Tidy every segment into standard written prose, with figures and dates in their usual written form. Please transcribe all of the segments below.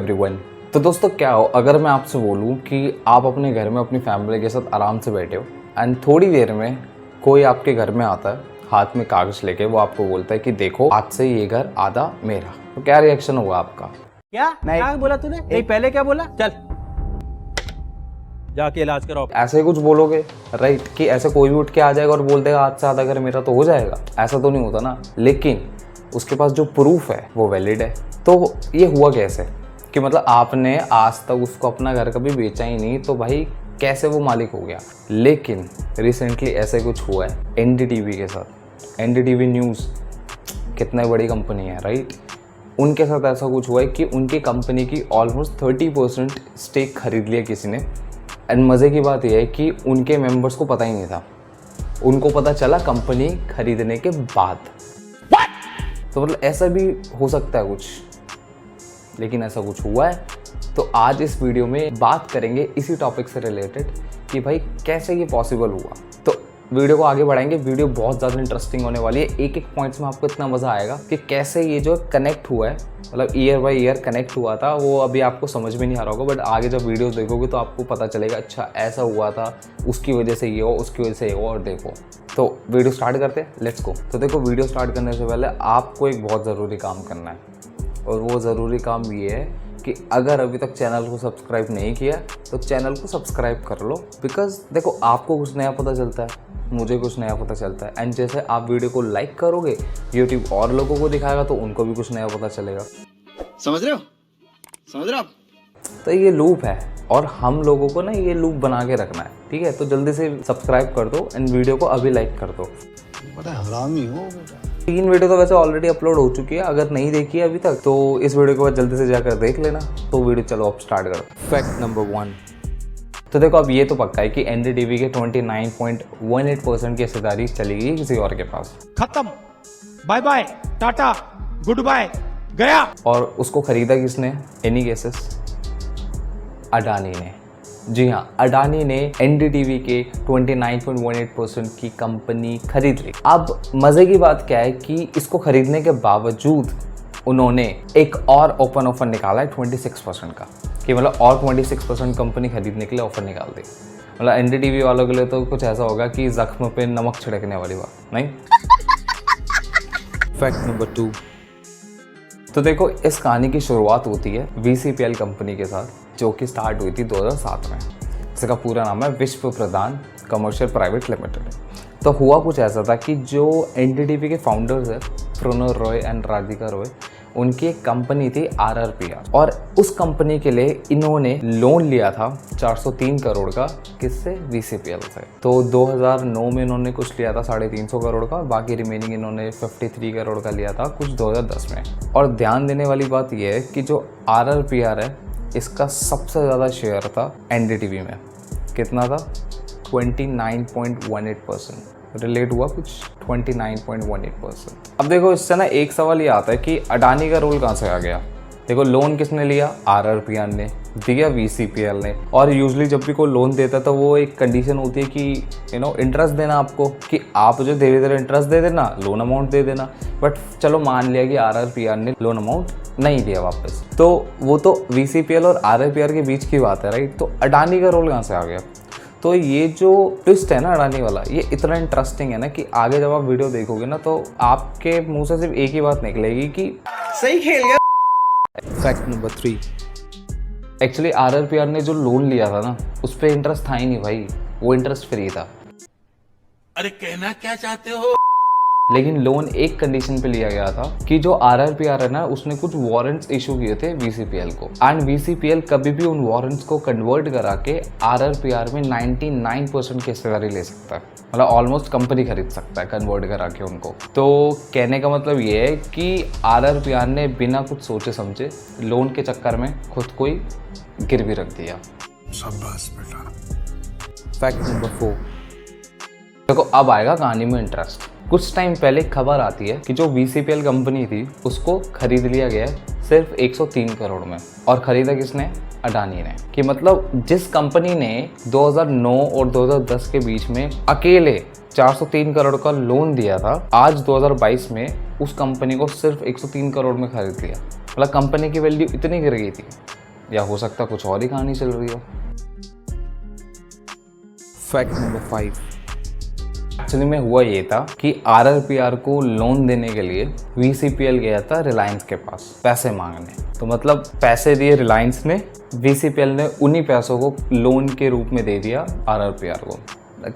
Everyone. तो दोस्तों क्या हो अगर मैं आपसे बोलूं कि आप अपने घर में अपनी फैमिली के साथ आराम से बैठे हो एंड थोड़ी देर में कोई आपके घर में आता है हाथ में कागज लेके, वो आपको बोलता है कि देखो आज से ये घर आधा मेरा, तो क्या रिएक्शन होगा आपका? क्या बोला तूने? नहीं पहले क्या बोला? चल जाके इलाज कराओ। ऐसे ही कुछ बोलोगे राइट, कि ऐसे कोई भी उठ के आ जाएगा और बोल देगा आज से आधा घर मेरा तो हो जाएगा? ऐसा तो नहीं होता ना। लेकिन उसके पास जो प्रूफ है वो वैलिड है। तो ये हुआ कैसे कि मतलब आपने आज तक उसको अपना घर कभी बेचा ही नहीं, तो भाई कैसे वो मालिक हो गया? लेकिन रिसेंटली ऐसे कुछ हुआ है एनडीटीवी के साथ। एनडीटीवी न्यूज़ कितनी बड़ी कंपनी है राइट, उनके साथ ऐसा कुछ हुआ है कि उनकी कंपनी की ऑलमोस्ट 30% स्टेक खरीद लिया किसी ने। एंड मज़े की बात यह है कि उनके मेंबर्स को पता ही नहीं था, उनको पता चला कंपनी खरीदने के बाद। तो मतलब ऐसा भी हो सकता है कुछ, लेकिन ऐसा कुछ हुआ है। तो आज इस वीडियो में बात करेंगे इसी टॉपिक से रिलेटेड कि भाई कैसे ये पॉसिबल हुआ। तो वीडियो को आगे बढ़ाएंगे। वीडियो बहुत ज़्यादा इंटरेस्टिंग होने वाली है। एक एक पॉइंट्स में आपको इतना मज़ा आएगा कि कैसे ये जो कनेक्ट हुआ है, मतलब ईयर बाय ईयर कनेक्ट हुआ था, वो अभी आपको समझ में नहीं आ रहा होगा, बट आगे जब वीडियोस देखोगे तो आपको पता चलेगा अच्छा ऐसा हुआ था, उसकी वजह से ये हो, उसकी वजह से ये हो। और देखो तो वीडियो स्टार्ट करते हैं, लेट्स गो। तो देखो वीडियो स्टार्ट करने से पहले आपको एक बहुत ज़रूरी काम करना है, और वो ज़रूरी काम ये है कि अगर अभी तक चैनल को सब्सक्राइब नहीं किया तो चैनल को सब्सक्राइब कर लो। बिकॉज देखो आपको कुछ नया पता चलता है, मुझे कुछ नया पता चलता है, एंड जैसे आप वीडियो को लाइक करोगे यूट्यूब और लोगों को दिखाएगा तो उनको भी कुछ नया पता चलेगा। समझ रहे हो? समझ रहे हो आप? तो ये लूप है और हम लोगों को ना ये लूप बना के रखना है, ठीक है? तो जल्दी से सब्सक्राइब कर दो एंड वीडियो को अभी लाइक कर दो। बड़ा हरामी हो बेटा। 3 वीडियो तो वैसे ऑलरेडी अपलोड हो चुकी है, अगर नहीं देखी है अभी तक तो इस वीडियो के बाद जल्दी से जाकर देख लेना। तो वीडियो चलो अब स्टार्ट करो। Fact number 1। तो देखो अब ये तो पक्का है कि एनडीटीवी के 29.18% की हिस्सेदारी चली गई किसी और के पास। खत्म, bye bye, tata, good bye, गया। और उसको खरीदा किसने? Any guesses? अडानी ने। जी हाँ, अडानी ने एनडीटीवी के 29.18% की कंपनी खरीद ली। अब मजे की बात क्या है कि इसको खरीदने के बावजूद उन्होंने एक और ओपन ऑफर निकाला है 26% का, कि मतलब और 26% कंपनी खरीदने के लिए ऑफर निकाल दी। मतलब एनडीटीवी वालों के लिए तो कुछ ऐसा होगा कि जख्म पे नमक छिड़कने वाली बात नहीं। Fact number 2। तो देखो इस कहानी की शुरुआत होती है वीसीपीएल कंपनी के साथ, जो कि स्टार्ट हुई थी 2007 में। इसका पूरा नाम है विश्व प्रधान कमर्शियल प्राइवेट लिमिटेड। तो हुआ कुछ ऐसा था कि जो एनडीटीवी के फाउंडर्स है प्रणव रॉय एंड राधिका रॉय, उनकी एक कंपनी थी आरआरपीआर, और उस कंपनी के लिए इन्होंने लोन लिया था 403 करोड़ का। किससे? वीसीपीएल से। तो 2009 में इन्होंने कुछ लिया था 350 करोड़ का, बाकी रिमेनिंग इन्होंने 53 करोड़ का लिया था कुछ 2010 में। और ध्यान देने वाली बात यह है कि जो आरआरपीआर है इसका सबसे ज़्यादा शेयर था एनडीटीवी में। कितना था? 29.18%। रिलेट हुआ कुछ 29.18%। अब देखो इससे ना एक सवाल ये आता है कि अडानी का रोल कहाँ से आ गया? देखो लोन किसने लिया? आरआरपीआर ने दिया, वीसीपीएल ने। और यूजुअली जब भी कोई लोन देता है तो वो एक कंडीशन होती है कि इंटरेस्ट देना आपको, कि आप जो धीरे धीरे इंटरेस्ट दे देना, लोन अमाउंट दे देना। बट चलो मान लिया कि आरआरपीआर ने लोन अमाउंट नहीं दिया वापस, तो वो तो वीसीपीएल और आरआरपीआर के बीच की बात है राइट। तो अडानी का रोल कहाँ से आ गया? तो ये जो ट्विस्ट है ना अडानी वाला, ये इतना इंटरेस्टिंग है ना कि आगे जब आप वीडियो देखोगे ना तो आपके मुंह से सिर्फ एक ही बात निकलेगी कि सही खेल गया। Fact number 3। एक्चुअली आरआरपीआर ने जो लोन लिया था ना उस पर इंटरेस्ट था ही नहीं भाई, वो इंटरेस्ट फ्री था। अरे कहना क्या चाहते हो? लेकिन लोन एक कंडीशन पे लिया गया था कि जो आरआरपीआर है ना उसने कुछ वारंट्स इशू किए थे वीसीपीएल को, एंड वीसीपीएल कभी भी उन वारंट्स को कन्वर्ट करा के आरआरपीआर में 99% की हिस्सेदारी ले सकता है। मतलब ऑलमोस्ट कंपनी खरीद सकता है कन्वर्ट करा के उनको। तो कहने का मतलब ये है कि आरआरपीआर ने बिना कुछ सोचे समझे लोन के चक्कर में खुद को ही गिरवी रख दिया। शाबाश बेटा। Fact number 4। देखो अब आएगा कहानी में इंटरेस्ट। कुछ टाइम पहले खबर आती है कि जो वीसीपीएल कंपनी थी उसको खरीद लिया गया है सिर्फ 103 करोड़ में। और खरीदा किसने? अडानी ने। कि मतलब जिस कंपनी ने 2009 और 2010 के बीच में अकेले 403 करोड़ का लोन दिया था, आज 2022 में उस कंपनी को सिर्फ 103 करोड़ में खरीद लिया। मतलब कंपनी की वैल्यू इतनी गिर गई थी, या हो सकता कुछ और ही कहानी चल रही हो। फैक्ट नंबर 5, एक्चुअली में हुआ ये था कि RRPR को लोन देने के लिए VCPL गया था रिलायंस के पास पैसे मांगने। तो मतलब पैसे दिए रिलायंस ने, VCPL ने उन्हीं पैसों को लोन के रूप में दे दिया RRPR को।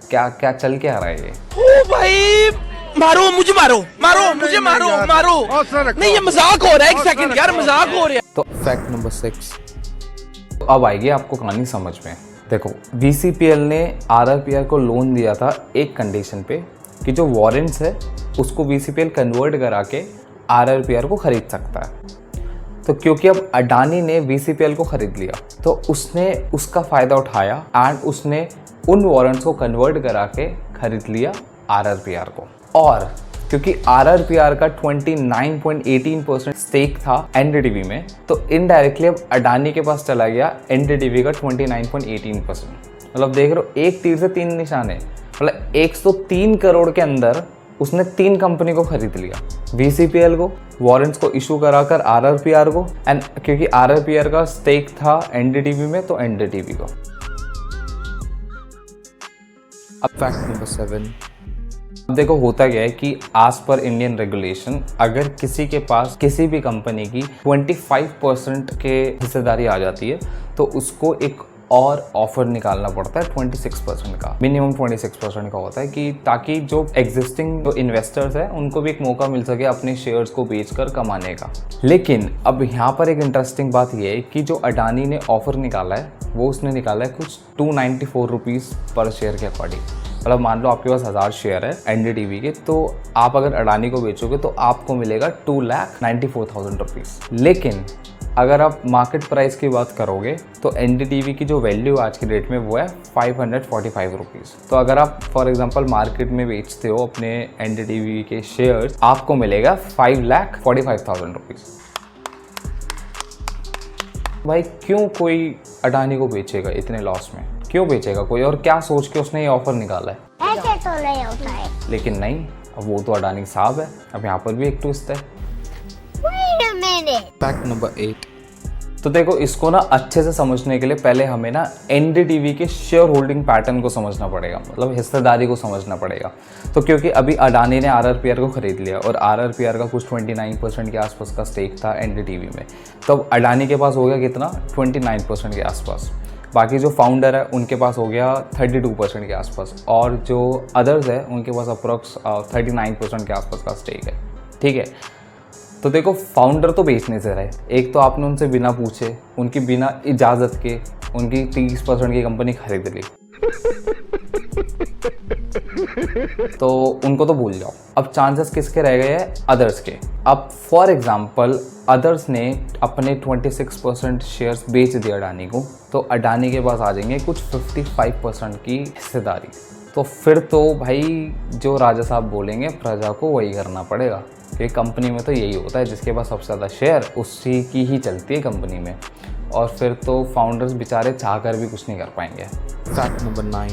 क्या क्या चल के आ रहा है ये? ओ भाई मारो मुझे, मारो मारो मुझे, मारो मारो, नहीं ये मजाक हो रहा है, एक सेकंड यार मजाक हो रहा है। तो फैक्ट नंबर 6, तो अब आएगी आपको कहानी समझ में। देखो, VCPL ने RRPR को लोन दिया था एक कंडीशन पे कि जो वारंट्स है उसको VCPL कन्वर्ट करा के RRPR को खरीद सकता है। तो क्योंकि अब अडानी ने VCPL को खरीद लिया तो उसने उसका फ़ायदा उठाया एंड उसने उन वारंट्स को कन्वर्ट करा के खरीद लिया RRPR को। और क्योंकि RRPR का 29.18% स्टेक था NDTV में, तो इनडायरेक्टली अब अडानी के पास चला गया NDTV का 29.18%। मतलब देख रहे हो, एक तीर से 3 निशाने। मतलब 103 करोड़ के अंदर उसने 3 कंपनी को खरीद लिया, VCPL को, वारंट्स को इशू कराकर RRPR को, एंड क्योंकि RRPR का स्टेक था NDTV में तो NDTV को। अब फैक्ट नंबर 7, अब देखो होता क्या है कि एज पर इंडियन रेगुलेशन अगर किसी के पास किसी भी कंपनी की 25% के हिस्सेदारी आ जाती है तो उसको एक और ऑफर निकालना पड़ता है 26% का, मिनिमम 26% का होता है, कि ताकि जो एग्जिस्टिंग जो इन्वेस्टर्स हैं उनको भी एक मौका मिल सके अपने शेयर्स को बेचकर कमाने का। लेकिन अब यहाँ पर एक इंटरेस्टिंग बात यह है कि जो अडानी ने ऑफर निकाला है वो उसने निकाला है कुछ 294 रुपीज़ पर शेयर के अकॉर्डिंग। मतलब मान लो आपके पास 1000 शेयर है NDTV के, तो आप अगर अडानी को बेचोगे तो आपको मिलेगा 2,94,000 रुपीज़। लेकिन अगर आप मार्केट प्राइस की बात करोगे तो NDTV की जो वैल्यू आज की डेट में वो है 545 रुपीज़। तो अगर आप फॉर एग्जांपल मार्केट में बेचते हो अपने NDTV के शेयर्स, आपको मिलेगा 5,45,000 रुपीज़। भाई क्यों कोई अडानी को बेचेगा इतने लॉस में? क्यों बेचेगा कोई? और क्या सोच के उसने ये ऑफर निकाला है? ऐसे तो नहीं होता है। लेकिन नहीं, अब वो तो अडानी साहब है। अब यहाँ पर भी एक ट्विस्ट है। Wait a minute. Fact number 8, तो देखो इसको ना अच्छे से समझने के लिए पहले हमें ना NDTV के शेयर होल्डिंग पैटर्न को समझना पड़ेगा, मतलब हिस्सेदारी को समझना पड़ेगा। तो क्योंकि अभी अडानी ने RRPR को खरीद लिया और RRPR का कुछ 29% के आसपास का स्टेक था NDTV में, तो अब अडानी के पास हो गया कितना? 29% के आसपास। बाकी जो फाउंडर है उनके पास हो गया 32% के आसपास, और जो अदर्स है उनके पास अप्रॉक्स 39% के आसपास का स्टेक है। ठीक है, तो देखो फाउंडर तो बेचने से रहे, एक तो आपने उनसे बिना पूछे, उनकी बिना इजाज़त के उनकी 30% की कंपनी खरीद ली, तो उनको तो भूल जाओ। अब चांसेस किसके रह गए हैं? अदर्स के। अब फॉर एग्जांपल अदर्स ने अपने 26% शेयर्स बेच दिए अडानी को, तो अडानी के पास आ जाएंगे कुछ 55% की हिस्सेदारी। तो फिर तो भाई जो राजा साहब बोलेंगे प्रजा को वही करना पड़ेगा, क्योंकि कंपनी में तो यही होता है, जिसके पास सबसे ज़्यादा शेयर उसी की ही चलती है कंपनी में। और फिर तो फाउंडर्स बेचारे चाह कर भी कुछ नहीं कर पाएंगे। फैक्ट नंबर 9,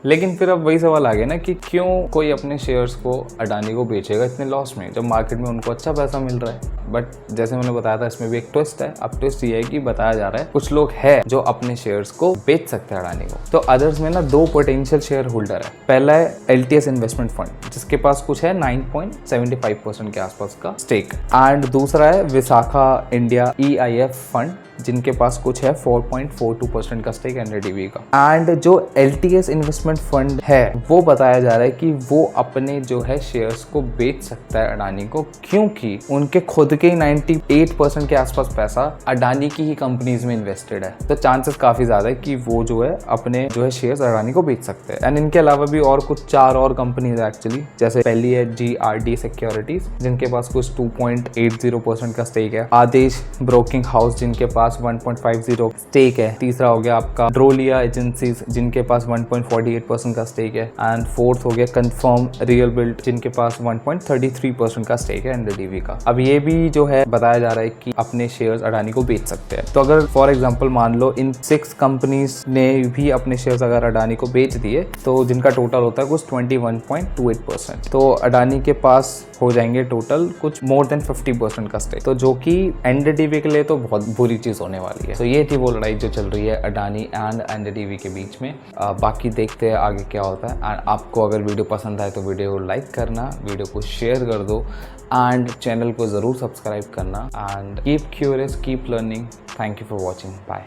लेकिन फिर अब वही सवाल आ गया ना कि क्यों कोई अपने शेयर्स को अडानी को बेचेगा इतने लॉस में, जब मार्केट में उनको अच्छा पैसा मिल रहा है। बट जैसे मैंने बताया था इसमें भी एक ट्विस्ट है। अब ट्विस्ट ये है कि बताया जा रहा है कुछ लोग हैं जो अपने शेयर्स को बेच सकते हैं अडानी को। तो अदर्स में ना 2 पोटेंशियल शेयर होल्डर है। पहला है LTS इन्वेस्टमेंट फंड, जिसके पास कुछ है 9.75% के आसपास का स्टेक, एंड दूसरा है विशाखा इंडिया EIF फंड, जिनके पास कुछ है 4.42% का स्टेक NDTV का। एंड जो LTS इन्वेस्टमेंट फंड है वो बताया जा रहा है कि वो अपने जो है शेयर्स को बेच सकता है अडानी को, क्योंकि उनके खुद के 98% के आसपास पैसा अडानी की ही कंपनीज में इन्वेस्टेड है। तो चांसेस काफी ज्यादा है कि वो जो है अपने जो है शेयर्स अडानी को बेच सकते हैं। एंड इनके अलावा भी और कुछ 4 और कंपनीज है एक्चुअली, जैसे पहली है GRD सिक्योरिटीज, जिनके पास कुछ 2.80% का स्टेक है। आदेश ब्रोकिंग हाउस, जिनके पास 1.50 स्टेक है। तीसरा हो गया आपका ड्रोलिया एजेंसीज, जिनके पास 1.48% का स्टेक है। एंड फोर्थ हो गया कंफर्म रियल बिल्ड, जिनके पास 1.33% का स्टेक है NDTV का। अब ये भी भी जो है बताया जा रहा है कि अपने शेयर्स अडानी को बेच सकते हैं। तो अगर फॉर एग्जांपल मान लो इन 6 कंपनीज ने भी अपने शेयर्स अगर अडानी को बेच दिए तो जिनका टोटल होता है कुछ 21.28%, तो अडानी के पास हो जाएंगे टोटल कुछ मोर देन 50% का स्टेक, तो जो कि एनडीटीवी के लिए तो बहुत बुरी चीज़ होने वाली है। तो ये थी वो लड़ाई जो चल रही है अडानी एंड एनडीटीवी के बीच में। बाकी देखते हैं आगे क्या होता है। एंड आपको अगर वीडियो पसंद आए तो वीडियो को लाइक करना, वीडियो को शेयर कर दो एंड चैनल को ज़रूर सब्सक्राइब करना। And keep curious, keep learning. Thank you for watching, bye.